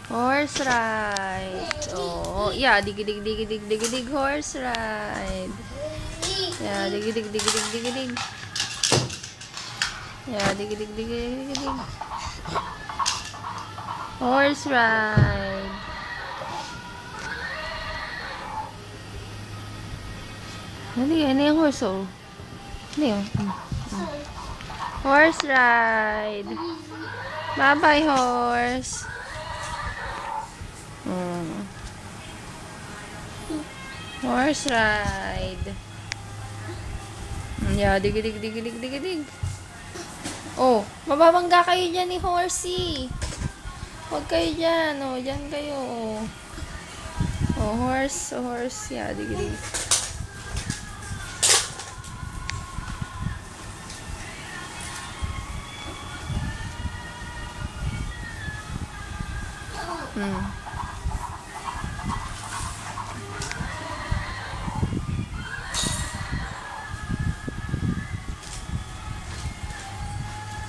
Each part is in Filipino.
Horse ride. Oh, yeah, dig, horse ride. Yeah, dig. Yeah, dig. Horse ride. Ano yung horse, oh? Ano yung? Horse ride. Bye-bye, horse. Horse ride. Yeah, dig. Oh, mababangga kayo dyan ni Horsey. Huwag kayo dyan. Oh, dyan kayo. Oh, horse. Yeah, dig.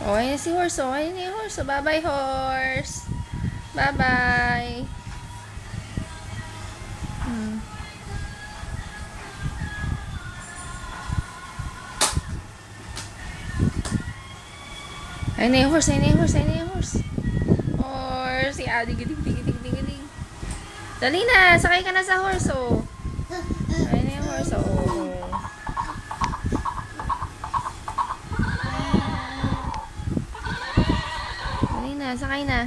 Oh, ayan si horse. Oh, ayan yung horse. Oh, bye-bye, horse. Bye-bye. Ayan na yung horse. Horse. Yeah, dig. Dali na. Sakay ka na sa horse, oh. Ayan na yung horse, oh. Dali na. Sakay na.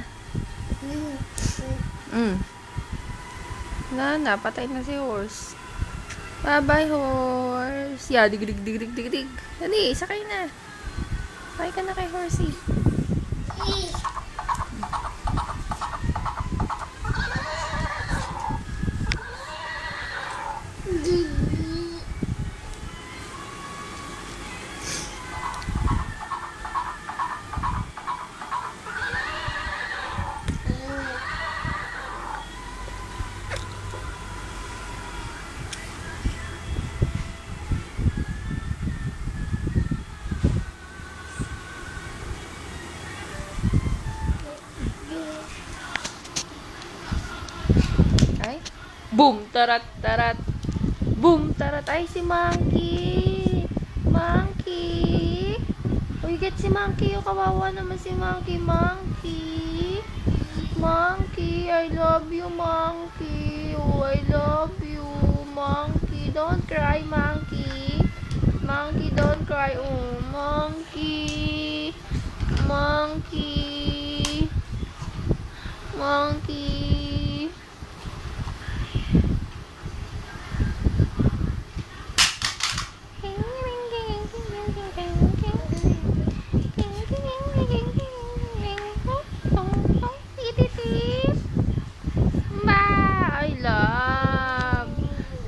Wala na. Patay na si horse. Bye-bye, horse. Yeah, dig. Dali, sakay na. Sakay ka na kay horsey. Ay. Boom, tarat. Boom, tarat. Ay, si Monkey. Uy, get si Monkey. Oh, kawawa naman si Monkey. Monkey, I love you, Monkey. Oh, I love you, Monkey. Don't cry, Monkey. Monkey, don't cry. Oh, Monkey.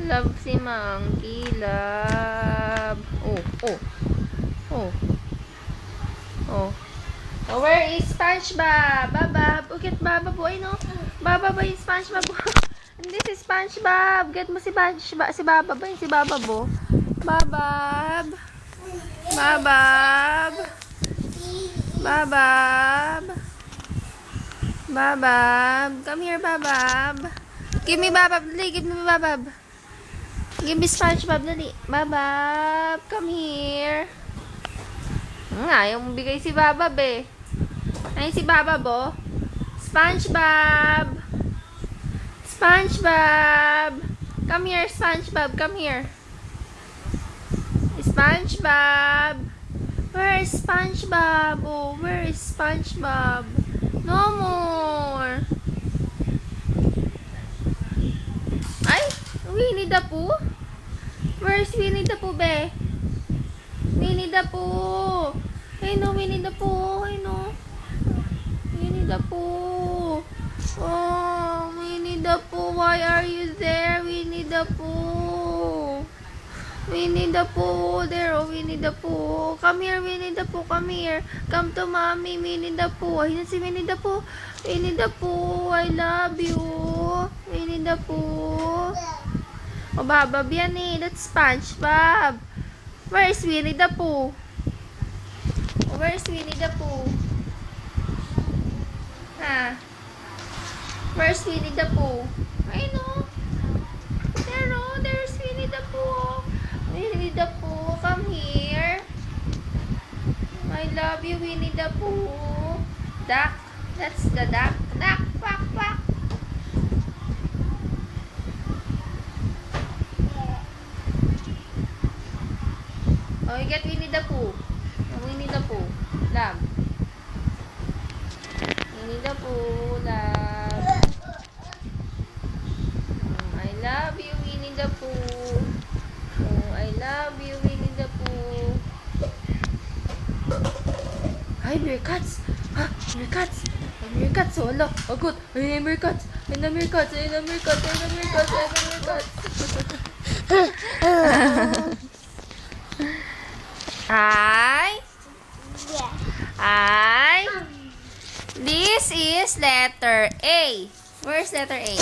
I love si Monkey, love. Oh, where is SpongeBob? Baba, get Baba boy, no? Baba ba yung SpongeBob? Hindi si SpongeBob. Get mo si SpongeBob. Si Baba ba yung si Baba bo? Babab. Come here, Babab. Give me Babab, dali. Give me Babab. Give me SpongeBob, dali. Babab, come here. Ayaw mong bigay si Babab eh. Ayun si Babab oh. SpongeBob. Come here, SpongeBob. Come here. SpongeBob. Where is SpongeBob? Oh, where is SpongeBob? No more. Ay, Winnie the Pooh? Where is Winnie the Pooh, be? Winnie the Pooh. Ay no, Winnie the Pooh. Ay no. Winnie the Pooh. Oh, Winnie the Pooh, why are you there, Winnie the Pooh? Winnie the Pooh, there, oh, Winnie the Pooh. Come here, Winnie the Pooh, come here. Come to mommy, Winnie the Pooh. Ayun si Winnie the Pooh. Winnie the Pooh, I love you. Winnie the Pooh. Oh, Babab yan eh. That's SpongeBob. Where is Winnie the Pooh? Where is Winnie the Pooh? Ha? Where's Winnie the Pooh? I know. There's Winnie the Pooh. Winnie the Pooh, come here. I love you, Winnie the Pooh. Duck. That's the duck. Duck, quack, quack. Oh, you get Winnie the Pooh. Oh, Winnie the Pooh. Love. Winnie the Pooh, love. I love you, Winnie the Pooh. Oh, I love you, Winnie the Pooh. Ay, meerkats. Ha, meerkats. Ay, meerkats. Oh, ala. Agot. Ay, meerkats. Ay, na meerkats. Ay, na meerkats. Ay, na meerkats. Ay, na meerkats. Ay. Ay. This is letter A. Where's letter A?